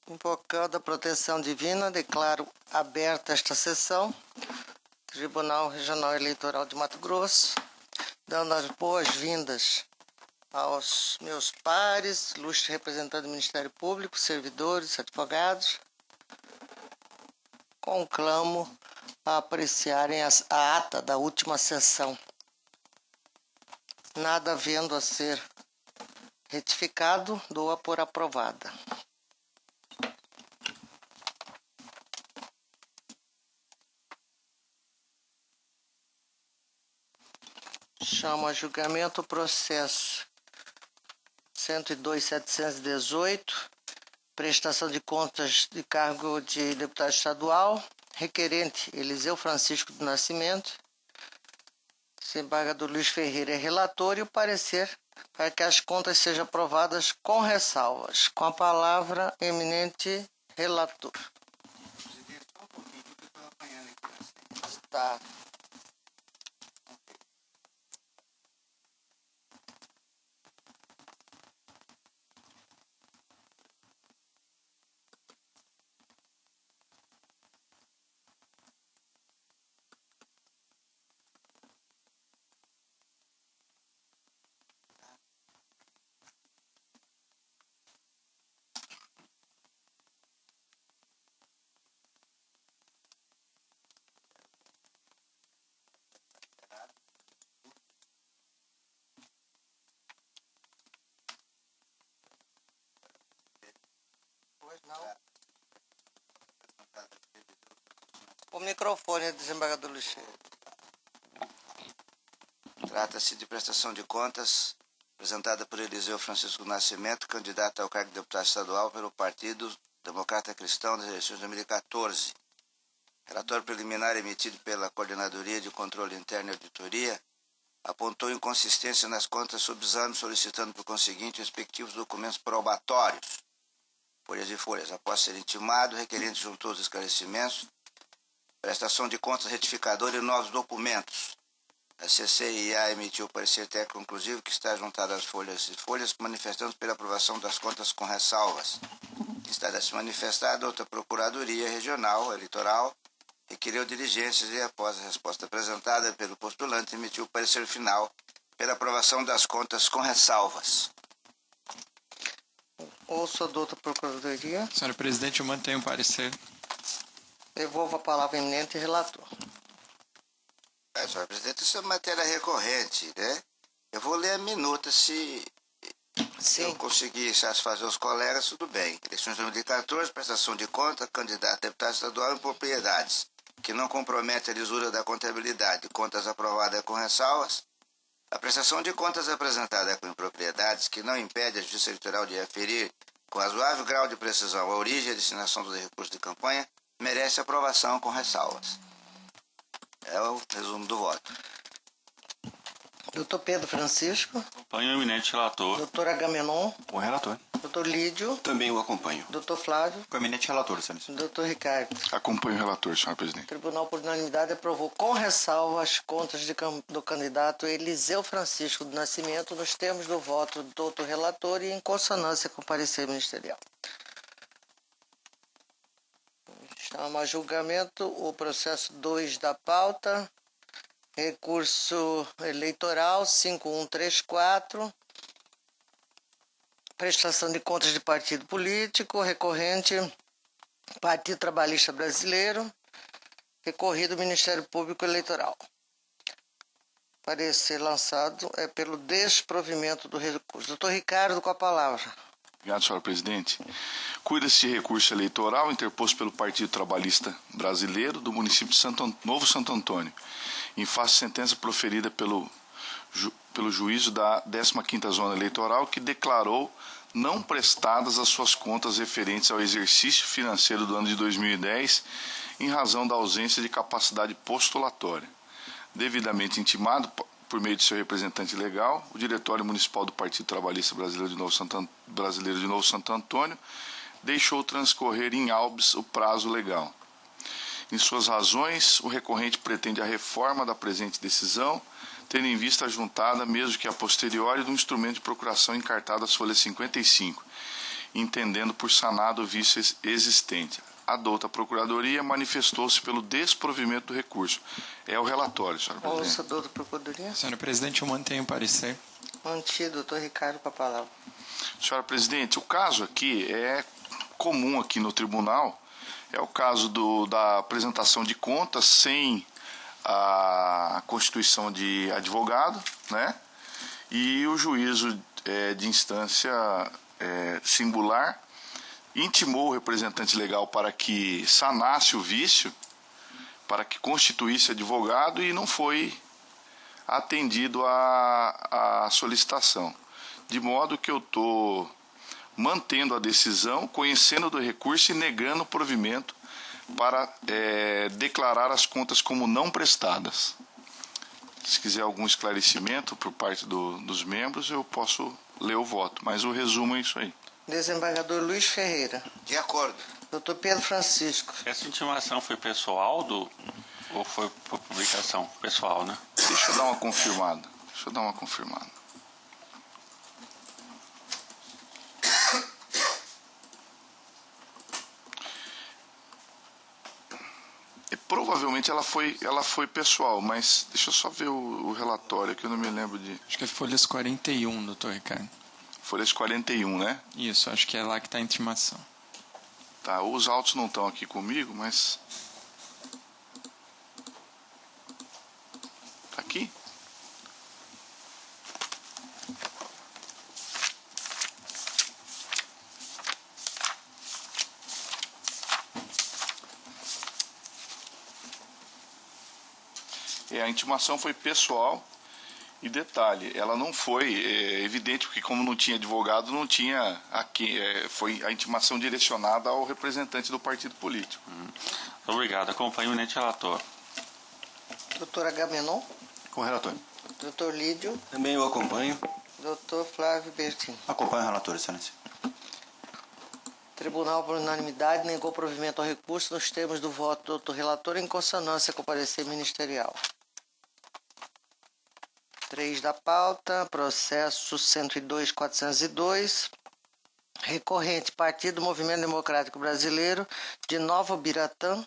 Invocando a proteção divina, declaro aberta esta sessão. Tribunal Regional Eleitoral de Mato Grosso, dando as boas-vindas aos meus pares, ilustres representantes do Ministério Público, servidores, advogados. Conclamo a apreciarem a ata da última sessão. Nada havendo a ser retificado, dou-a por aprovada. Chamo a julgamento o processo 102.718, prestação de contas de cargo de deputado estadual, requerente Eliseu Francisco do Nascimento, desembargador Luiz Ferreira é relator e o parecer para que as contas sejam aprovadas com ressalvas. Com a palavra, eminente relator. Presidente, só um pouquinho, que eu estou apanhando aqui. Está. Pois não. O microfone, desembargador Luiz Ferreira. Trata-se de prestação de contas apresentada por Eliseu Francisco do Nascimento, candidato ao cargo de deputado estadual pelo Partido Democrata Cristão das eleições de 2014. Relatório preliminar emitido pela Coordenadoria de Controle Interno e Auditoria apontou inconsistência nas contas sob exame, solicitando por conseguinte respectivos documentos probatórios, folhas e folhas. Após ser intimado, o requerente juntou os esclarecimentos, prestação de contas retificadora e novos documentos. A CCIA emitiu o parecer técnico conclusivo que está juntado às folhas e folhas, manifestando pela aprovação das contas com ressalvas. Está a se manifestar outra Procuradoria Regional Eleitoral, requeriu diligências e, após a resposta apresentada pelo postulante, emitiu o parecer final pela aprovação das contas com ressalvas. Ouço a doutora Procuradoria. Senhora Presidente, eu mantenho o parecer. Devolvo a palavra ao eminente relator. Senhora Presidente, isso é matéria recorrente, né? Eu vou ler a minuta, se eu conseguir satisfazer os colegas, tudo bem. Eleições de 2014, prestação de conta, candidato a deputado estadual em propriedades, que não compromete a lisura da contabilidade, contas aprovadas com ressalvas. A prestação de contas apresentada com impropriedades, que não impede a Justiça Eleitoral de aferir com razoável grau de precisão a origem e a destinação dos recursos de campanha, merece aprovação com ressalvas. É o resumo do voto. Doutor Pedro Francisco. Acompanho o eminente relator. Doutor Agamenon. O relator. Doutor Lídio. Também o acompanho. Doutor Flávio. O eminente relator, senhor. Doutor Ricardo. Acompanho o relator, senhor presidente. O Tribunal, por unanimidade, aprovou com ressalva as contas do candidato Eliseu Francisco do Nascimento nos termos do voto do doutor relator e em consonância com o parecer ministerial. Chama a julgamento o processo 2 da pauta, recurso eleitoral 5134, prestação de contas de partido político, recorrente Partido Trabalhista Brasileiro, recorrido Ministério Público Eleitoral. Parecer lançado é pelo desprovimento do recurso. Doutor Ricardo, com a palavra. Obrigado, senhor presidente. Cuida-se de recurso eleitoral interposto pelo Partido Trabalhista Brasileiro do município de Novo Santo Antônio, em face de sentença proferida pelo juízo da 15ª Zona Eleitoral, que declarou não prestadas as suas contas referentes ao exercício financeiro do ano de 2010, em razão da ausência de capacidade postulatória. Devidamente intimado por meio de seu representante legal, o Diretório Municipal do Partido Trabalhista Brasileiro de Novo Santo Antônio deixou transcorrer em habeas o prazo legal. Em suas razões, o recorrente pretende a reforma da presente decisão, tendo em vista a juntada, mesmo que a posteriori, do instrumento de procuração encartado às folhas 55, entendendo por sanado o vício existente. A douta Procuradoria manifestou-se pelo desprovimento do recurso. É o relatório, senhora presidente. Ouça, doutor Procuradoria. Senhora presidente, eu mantenho o parecer. Mantido, doutor Ricardo, com a palavra. Senhora presidente, o caso aqui é comum aqui no tribunal, é o caso da apresentação de contas sem a constituição de advogado, né? E o juízo de instância singular intimou o representante legal para que sanasse o vício, para que constituísse advogado, e não foi atendido a solicitação. De modo que eu estou mantendo a decisão, conhecendo do recurso e negando o provimento para declarar as contas como não prestadas. Se quiser algum esclarecimento por parte dos membros, eu posso ler o voto, mas o resumo é isso aí. Desembargador Luiz Ferreira. De acordo. Doutor Pedro Francisco. Essa intimação foi pessoal ou foi por publicação pessoal, né? Deixa eu dar uma confirmada. Provavelmente ela foi pessoal, mas deixa eu só ver o relatório aqui, eu não me lembro de... Acho que é folhas 41, doutor Ricardo. Folhas 41, né? Isso, acho que é lá que está a intimação. Tá, os autos não estão aqui comigo, mas... Tá aqui? A intimação foi pessoal e detalhe, ela não foi evidente, porque como não tinha advogado, não tinha aqui, foi a intimação direcionada ao representante do partido político. Obrigado. Acompanho o eminente relator. Doutor Agamenon. Com o relator. Doutor Lídio. Também eu acompanho. Doutor Flávio Bertin. Acompanho o relator, excelência. Tribunal, por unanimidade, negou provimento ao recurso nos termos do voto do doutor relator em consonância com o parecer ministerial. 3 da pauta, processo 102.402, recorrente Partido Movimento Democrático Brasileiro de Nova Ubiratã,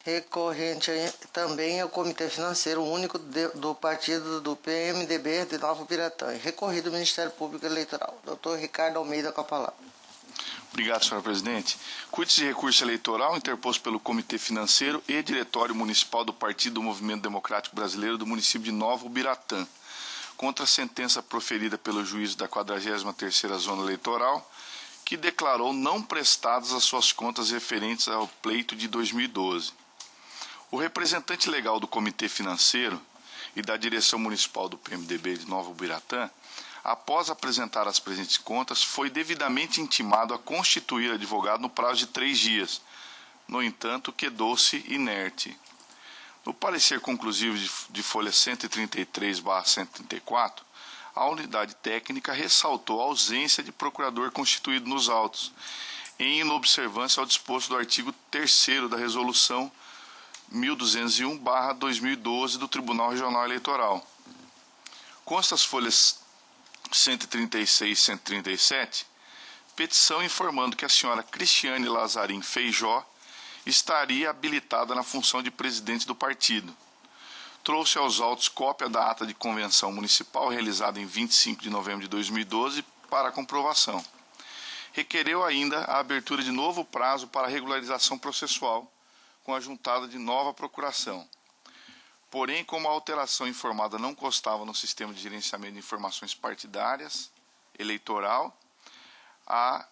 recorrente também ao Comitê Financeiro Único do Partido do PMDB de Nova Ubiratã, recorrido ao Ministério Público Eleitoral. Doutor Ricardo Almeida com a palavra. Obrigado, senhora presidente. Cuide-se de recurso eleitoral interposto pelo Comitê Financeiro e Diretório Municipal do Partido do Movimento Democrático Brasileiro do município de Nova Ubiratã, contra a sentença proferida pelo juízo da 43ª Zona Eleitoral, que declarou não prestadas as suas contas referentes ao pleito de 2012. O representante legal do Comitê Financeiro e da Direção Municipal do PMDB de Nova Ubiratã, após apresentar as presentes contas, foi devidamente intimado a constituir advogado no prazo de 3 dias. No entanto, quedou-se inerte. No parecer conclusivo de folha 133/134, a unidade técnica ressaltou a ausência de procurador constituído nos autos, em inobservância ao disposto do artigo 3º da Resolução 1201/2012 do Tribunal Regional Eleitoral. Consta as folhas 136 e 137, petição informando que a senhora Cristiane Lazarim Feijó estaria habilitada na função de presidente do partido. Trouxe aos autos cópia da ata de convenção municipal realizada em 25 de novembro de 2012 para comprovação. Requereu ainda a abertura de novo prazo para regularização processual, com a juntada de nova procuração. Porém, como a alteração informada não constava no sistema de gerenciamento de informações partidárias, eleitoral, a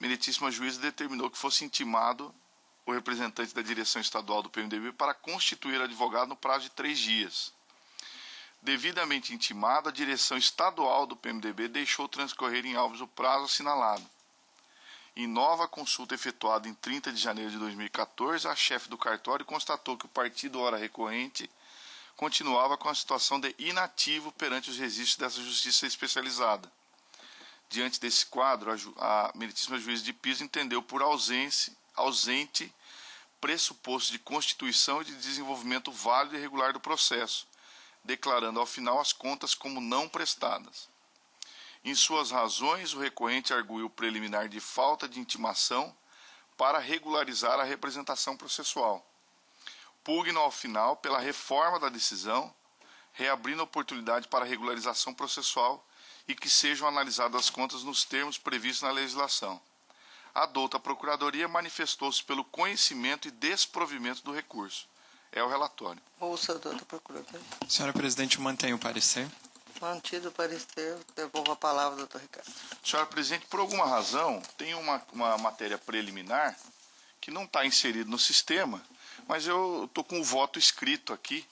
meritíssima juíza determinou que fosse intimado o representante da direção estadual do PMDB para constituir advogado no prazo de 3 dias. Devidamente intimado, a direção estadual do PMDB deixou transcorrer em autos o prazo assinalado. Em nova consulta efetuada em 30 de janeiro de 2014, a chefe do cartório constatou que o partido, ora recorrente, continuava com a situação de inativo perante os registros dessa justiça especializada. Diante desse quadro, a meritíssima juíza de piso entendeu por ausente pressuposto de constituição e de desenvolvimento válido e regular do processo, declarando ao final as contas como não prestadas. Em suas razões, o recorrente arguiu preliminar de falta de intimação para regularizar a representação processual. Pugna ao final pela reforma da decisão, reabrindo a oportunidade para regularização processual e que sejam analisadas as contas nos termos previstos na legislação. A douta Procuradoria manifestou-se pelo conhecimento e desprovimento do recurso. É o relatório. Ouça, doutor Procurador. Senhora presidente, eu mantenho o parecer. Mantido o parecer, devolvo a palavra, doutor Ricardo. Senhora presidente, por alguma razão, tem uma matéria preliminar que não está inserida no sistema, mas eu estou com o voto escrito aqui.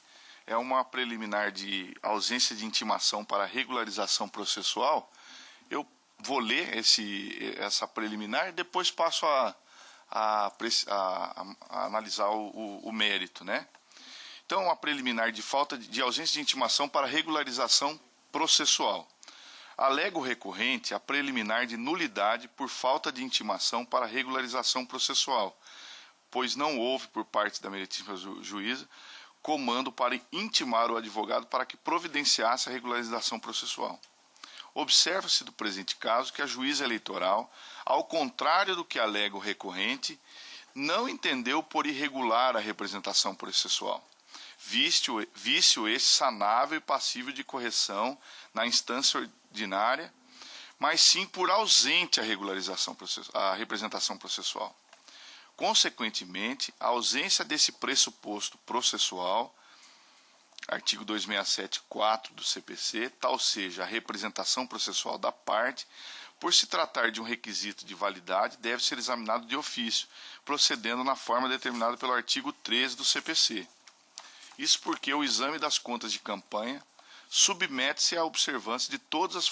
É uma preliminar de ausência de intimação para regularização processual. Eu vou ler essa preliminar e depois passo a analisar o mérito, né? Então, a preliminar de falta de ausência de intimação para regularização processual. Alega o recorrente a preliminar de nulidade por falta de intimação para regularização processual, pois não houve por parte da meritíssima juíza comando para intimar o advogado para que providenciasse a regularização processual. Observa-se do presente caso que a juíza eleitoral, ao contrário do que alega o recorrente, não entendeu por irregular a representação processual, vício esse sanável e passível de correção na instância ordinária, mas sim por ausente a representação processual. Consequentemente, a ausência desse pressuposto processual, artigo 267-4 do CPC, tal seja a representação processual da parte, por se tratar de um requisito de validade, deve ser examinado de ofício, procedendo na forma determinada pelo artigo 13 do CPC. Isso porque o exame das contas de campanha submete-se à observância de todas as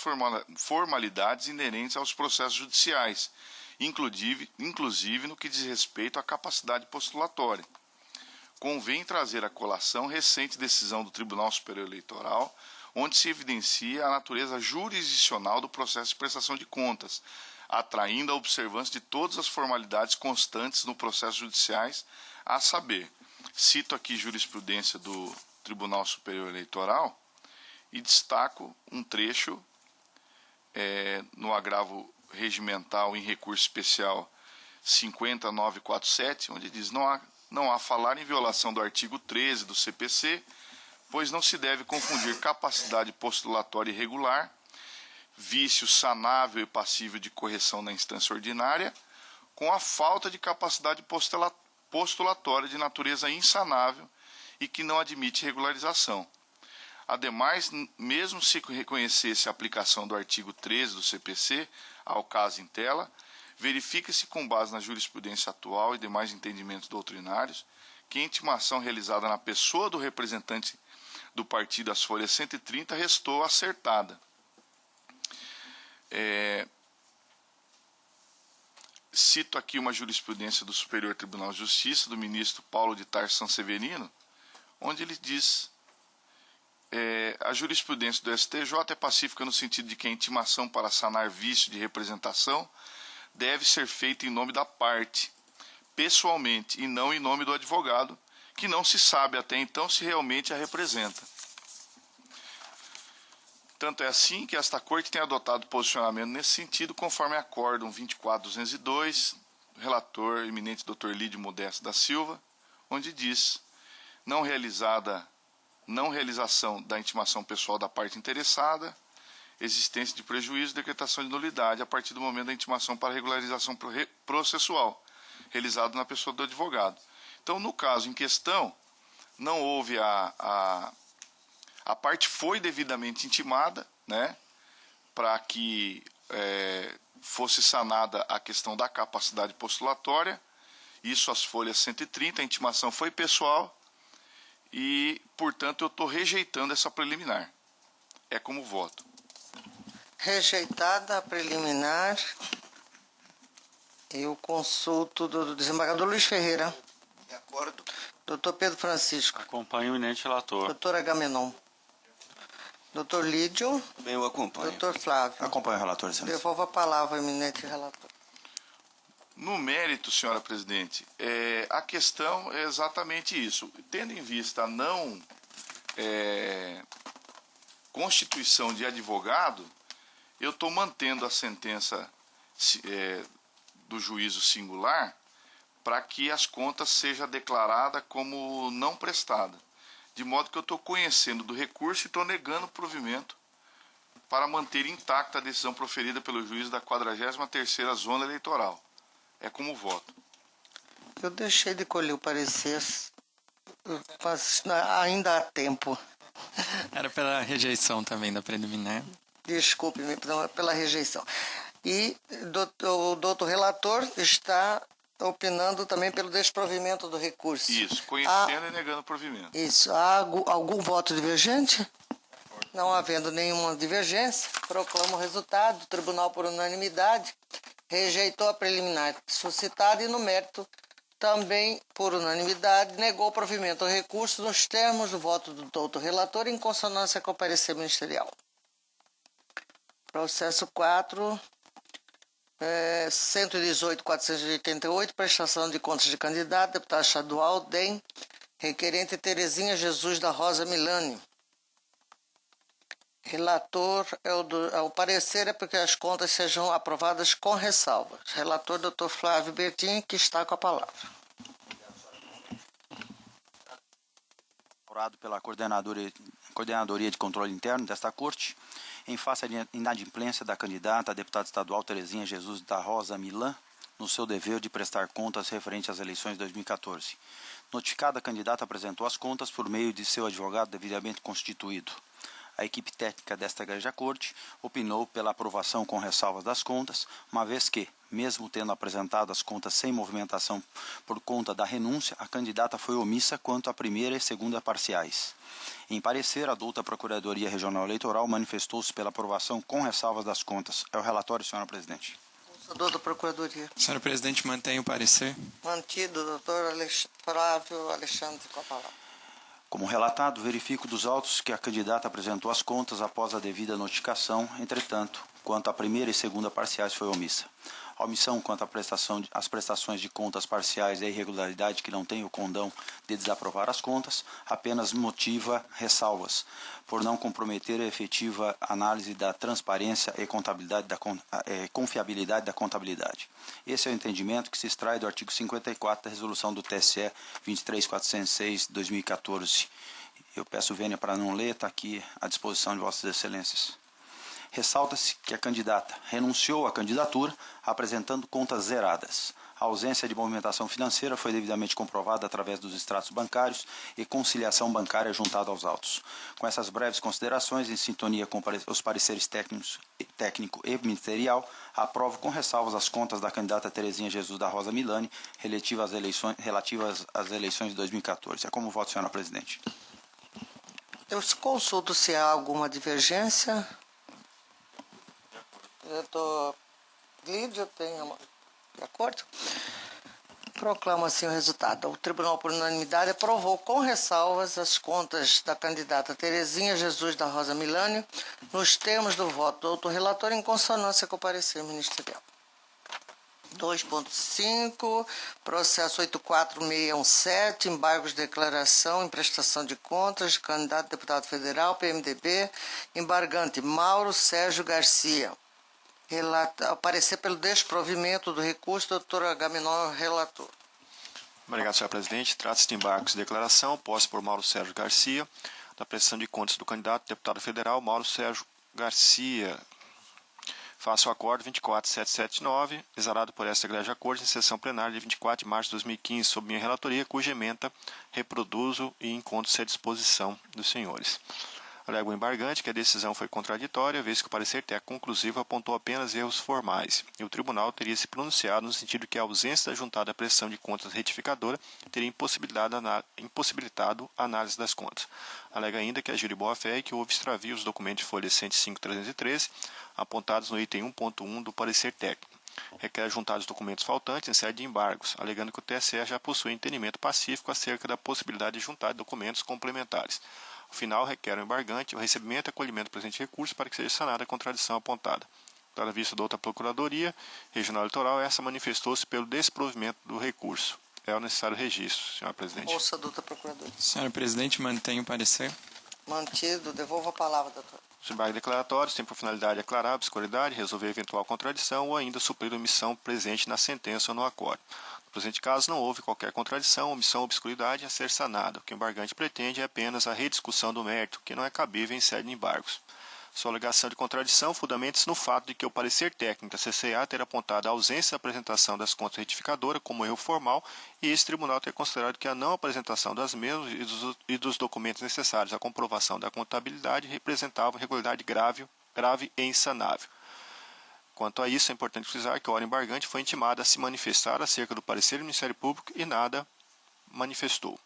formalidades inerentes aos processos judiciais, inclusive no que diz respeito à capacidade postulatória. Convém trazer à colação recente decisão do Tribunal Superior Eleitoral, onde se evidencia a natureza jurisdicional do processo de prestação de contas, atraindo a observância de todas as formalidades constantes no processo judiciais, a saber, cito aqui jurisprudência do Tribunal Superior Eleitoral e destaco um trecho no agravo regimental em recurso especial 50947, onde diz: não há falar em violação do artigo 13 do CPC, pois não se deve confundir capacidade postulatória irregular, vício sanável e passível de correção na instância ordinária, com a falta de capacidade postulatória de natureza insanável e que não admite regularização. Ademais, mesmo se reconhecesse a aplicação do artigo 13 do CPC ao caso em tela, verifica-se com base na jurisprudência atual e demais entendimentos doutrinários que a intimação realizada na pessoa do representante do partido às folhas 130 restou acertada. Cito aqui uma jurisprudência do Superior Tribunal de Justiça, do ministro Paulo de Tarso Sanseverino, onde ele diz: a jurisprudência do STJ é pacífica no sentido de que a intimação para sanar vício de representação deve ser feita em nome da parte, pessoalmente, e não em nome do advogado, que não se sabe até então se realmente a representa. Tanto é assim que esta Corte tem adotado posicionamento nesse sentido, conforme acórdão 24.202, relator eminente Dr. Lídio Modesto da Silva, onde diz: não realização da intimação pessoal da parte interessada, existência de prejuízo, decretação de nulidade a partir do momento da intimação para regularização processual, realizado na pessoa do advogado. Então, no caso em questão, não houve a parte foi devidamente intimada, né, para que fosse sanada a questão da capacidade postulatória, isso às folhas 130, a intimação foi pessoal e, portanto, eu estou rejeitando essa preliminar. É como voto. Rejeitada a preliminar, eu consulto do desembargador Luiz Ferreira. De acordo. Doutor Pedro Francisco. Acompanho o eminente relator. Doutor Agamenon. Doutor Lídio. Também eu acompanho. Doutor Flávio. Acompanho o relator, excelência. Devolvo a palavra ao eminente relator. No mérito, senhora presidente, a questão é exatamente isso. Tendo em vista a não constituição de advogado, eu estou mantendo a sentença do juízo singular para que as contas sejam declaradas como não prestadas. De modo que eu estou conhecendo do recurso e estou negando o provimento para manter intacta a decisão proferida pelo juiz da 43ª Zona Eleitoral. É como voto. Eu deixei de colher o parecer, mas ainda há tempo. Era pela rejeição também da preliminar. Desculpe-me pela rejeição. E o doutor relator está opinando também pelo desprovimento do recurso. Isso, conhecendo e negando o provimento. Isso. Há algum voto divergente? Não havendo nenhuma divergência, proclamo o resultado. O tribunal, por unanimidade, rejeitou a preliminar suscitada e, no mérito, também, por unanimidade, negou o provimento ao recurso nos termos do voto do doutor relator em consonância com o parecer ministerial. Processo 4, 118.488, prestação de contas de candidato, deputado estadual, DEM, requerente Terezinha Jesus da Rosa Milani. Relator, o parecer é porque as contas sejam aprovadas com ressalvas. Relator, doutor Flávio Bertin, que está com a palavra. Pela Coordenadoria de Controle Interno desta Corte, em face à inadimplência da candidata a deputada estadual Terezinha Jesus da Rosa Milan, no seu dever de prestar contas referente às eleições de 2014. Notificada, a candidata apresentou as contas por meio de seu advogado devidamente constituído. A equipe técnica desta Igreja Corte opinou pela aprovação com ressalvas das contas, uma vez que, mesmo tendo apresentado as contas sem movimentação por conta da renúncia, a candidata foi omissa quanto à primeira e segunda parciais. Em parecer, a douta Procuradoria Regional Eleitoral manifestou-se pela aprovação com ressalvas das contas. É o relatório, senhora presidente. Doutor Procuradoria. Senhora presidente, mantém o parecer. Mantido, doutor Flávio Alexandre, com a palavra. Como relatado, verifico dos autos que a candidata apresentou as contas após a devida notificação, entretanto, quanto à primeira e segunda parciais foi omissa. A omissão quanto às prestações de contas parciais e a irregularidade que não tem o condão de desaprovar as contas apenas motiva ressalvas, por não comprometer a efetiva análise da transparência e confiabilidade da contabilidade. Esse é o entendimento que se extrai do artigo 54 da resolução do TSE 23.406/2014. Eu peço vênia para não ler, está aqui à disposição de Vossas Excelências. Ressalta-se que a candidata renunciou à candidatura apresentando contas zeradas. A ausência de movimentação financeira foi devidamente comprovada através dos extratos bancários e conciliação bancária juntada aos autos. Com essas breves considerações, em sintonia com os pareceres técnico e ministerial, aprovo com ressalvas as contas da candidata Terezinha Jesus da Rosa Milani relativas às eleições de 2014. É como voto, senhora presidente. Eu consulto se há alguma divergência. Doutor Lídio, tem de acordo? Proclamo assim o resultado. O tribunal, por unanimidade, aprovou com ressalvas as contas da candidata Terezinha Jesus da Rosa Milani, nos termos do voto do doutor relator, em consonância com o parecer ministerial. 2.5, processo 84617, embargos de declaração em prestação de contas de candidato a deputado federal, PMDB, embargante Mauro Sérgio Garcia. Parecer pelo desprovimento do recurso, doutor Agamenon, relator. Obrigado, senhor presidente. Trata-se de embargos de declaração posta por Mauro Sérgio Garcia, da prestação de contas do candidato a deputado federal, Mauro Sérgio Garcia. Faço o acordo 24779, exarado por esta Igreja Corte em sessão plenária de 24 de março de 2015, sob minha relatoria, cuja ementa reproduzo e encontro-se à disposição dos senhores. Alego o embargante que a decisão foi contraditória, vez que o parecer técnico conclusivo apontou apenas erros formais, e o tribunal teria se pronunciado no sentido que a ausência da juntada prestação de contas retificadora teria impossibilitado a análise das contas. Alega ainda que agiu de boa-fé e que houve extravio dos documentos de folha 105.313, apontados no item 1.1 do parecer técnico. Requer juntar os documentos faltantes em sede de embargos, alegando que o TSE já possui entendimento pacífico acerca da possibilidade de juntar documentos complementares. Ao final, requer ao embargante o recebimento e acolhimento do presente recurso para que seja sanada a contradição apontada. Dada a vista da outra Procuradoria Regional Eleitoral, essa manifestou-se pelo desprovimento do recurso. É o necessário registro, senhora presidente. Ouça a doutora Procuradoria. Senhora presidente, mantém o parecer. Mantido. Devolvo a palavra, doutor. Os embargos declaratórios têm por finalidade aclarar a obscuridade, resolver eventual contradição ou ainda suprir a omissão presente na sentença ou no acórdão. No presente caso, não houve qualquer contradição, omissão ou obscuridade a ser sanada. O que o embargante pretende é apenas a rediscussão do mérito, que não é cabível em sede de embargos. Sua alegação de contradição fundamenta-se no fato de que o parecer técnico da CCA ter apontado a ausência da apresentação das contas retificadoras como erro formal e esse tribunal ter considerado que a não apresentação das mesmas e dos documentos necessários à comprovação da contabilidade representava irregularidade grave e insanável. Quanto a isso, é importante frisar que a hora embargante foi intimada a se manifestar acerca do parecer do Ministério Público e nada manifestou.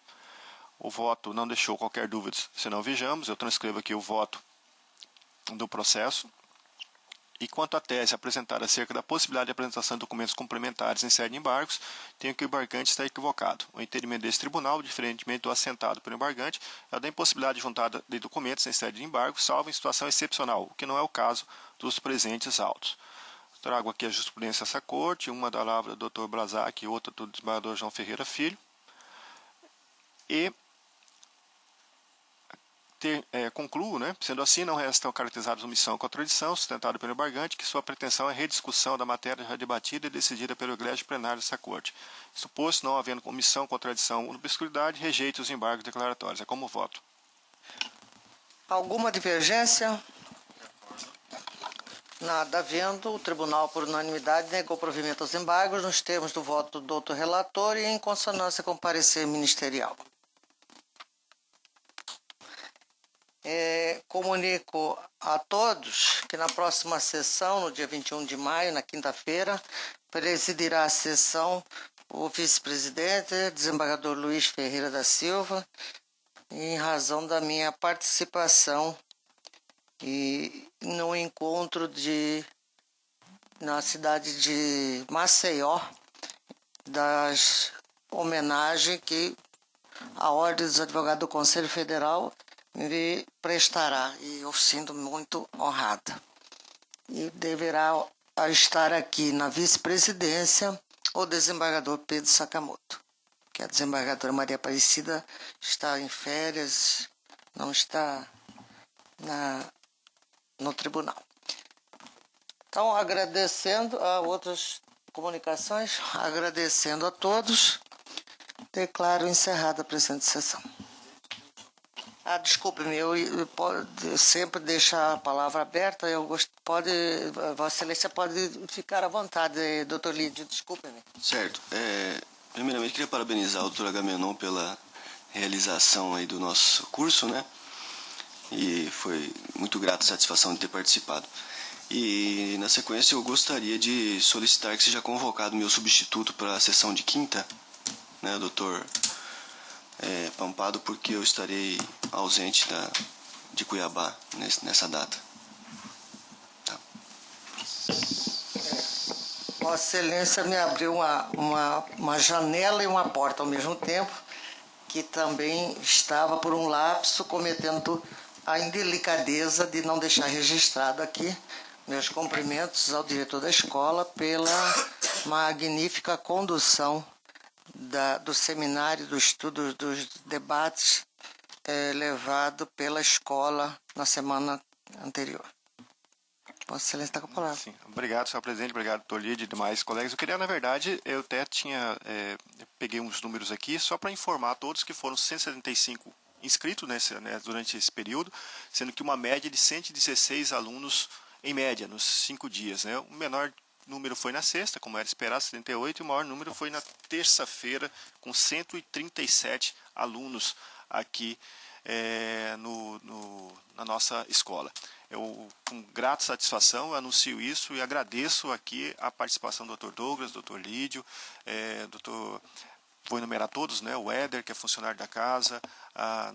O voto não deixou qualquer dúvida, se não vejamos, eu transcrevo aqui o voto do processo. E quanto à tese apresentada acerca da possibilidade de apresentação de documentos complementares em sede de embargos, tenho que o embargante está equivocado. O entendimento desse tribunal, diferentemente do assentado pelo embargante, é da impossibilidade de juntada de documentos em sede de embargo, salvo em situação excepcional, o que não é o caso dos presentes autos. Trago aqui a jurisprudência dessa corte, uma da palavra do Dr. Brazac e outra do desembargador João Ferreira Filho. E concluo, sendo assim, não restam caracterizadas omissão e contradição, sustentada pelo embargante, que sua pretensão é rediscussão da matéria já debatida e decidida pelo egrégio plenário dessa corte. Suposto, não havendo omissão, contradição ou obscuridade, rejeite os embargos declaratórios. É como voto. Alguma divergência? Nada havendo, o tribunal, por unanimidade, negou provimento aos embargos nos termos do voto do doutor relator e em consonância com o parecer ministerial. Comunico a todos que na próxima sessão, no dia 21 de maio, na quinta-feira, presidirá a sessão o vice-presidente, desembargador Luiz Ferreira da Silva, em razão da minha participação no encontro na cidade de Maceió, das homenagens que a Ordem dos Advogados do Conselho Federal me prestará, e eu sinto muito honrada. E deverá estar aqui na vice-presidência o desembargador Pedro Sakamoto, que a desembargadora Maria Aparecida está em férias, não está no tribunal. Então, agradecendo a outras comunicações, agradecendo a todos, declaro encerrada a presente sessão. Desculpe-me, eu sempre deixar a palavra aberta, Vossa Excelência pode ficar à vontade, doutor Lídio, desculpe-me. Certo. Primeiramente, queria parabenizar o doutor Agamenon pela realização aí do nosso curso, E foi muito grato, satisfação de ter participado. E, na sequência, eu gostaria de solicitar que seja convocado meu substituto para a sessão de quinta, doutor Pampado, porque eu estarei ausente de Cuiabá nessa data. Tá. Vossa Excelência me abriu uma janela e uma porta ao mesmo tempo, que também estava, por um lapso, cometendo a indelicadeza de não deixar registrado aqui meus cumprimentos ao diretor da escola pela magnífica condução do seminário, do estudo, dos debates levado pela escola na semana anterior. Vossa Excelência está com a palavra. Sim. Obrigado, senhor presidente, obrigado, doutor Lídio e demais colegas. Eu queria, na verdade, eu até peguei uns números aqui só para informar a todos que foram 175 inscritos durante esse período, sendo que uma média de 116 alunos em média, nos 5 dias. O menor número foi na sexta, como era esperado, 78, e o maior número foi na terça-feira, com 137 alunos aqui na nossa escola. Eu, com grata satisfação, anuncio isso e agradeço aqui a participação do Dr. Douglas, Dr. Lídio, vou enumerar todos, o Éder, que é funcionário da casa, a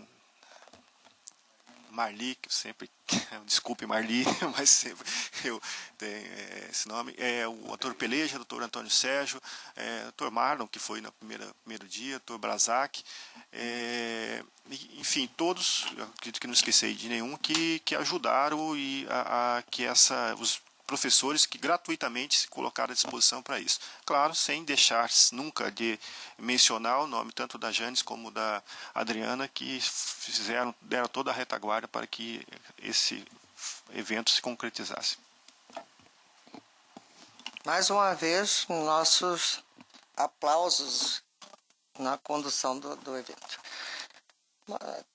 Marli, que eu sempre, desculpe Marli, mas sempre eu tenho esse nome, o Dr. Peleja, Dr. Antônio Sérgio, Dr. Marlon, que foi no primeiro dia, Dr. Brazac, enfim, todos, eu acredito que não esqueci de nenhum, que ajudaram e os professores que gratuitamente se colocaram à disposição para isso. Claro, sem deixar nunca de mencionar o nome tanto da Janes como da Adriana, que deram toda a retaguarda para que esse evento se concretizasse. Mais uma vez, nossos aplausos na condução do evento.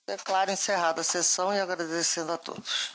Declaro encerrada a sessão e agradecendo a todos.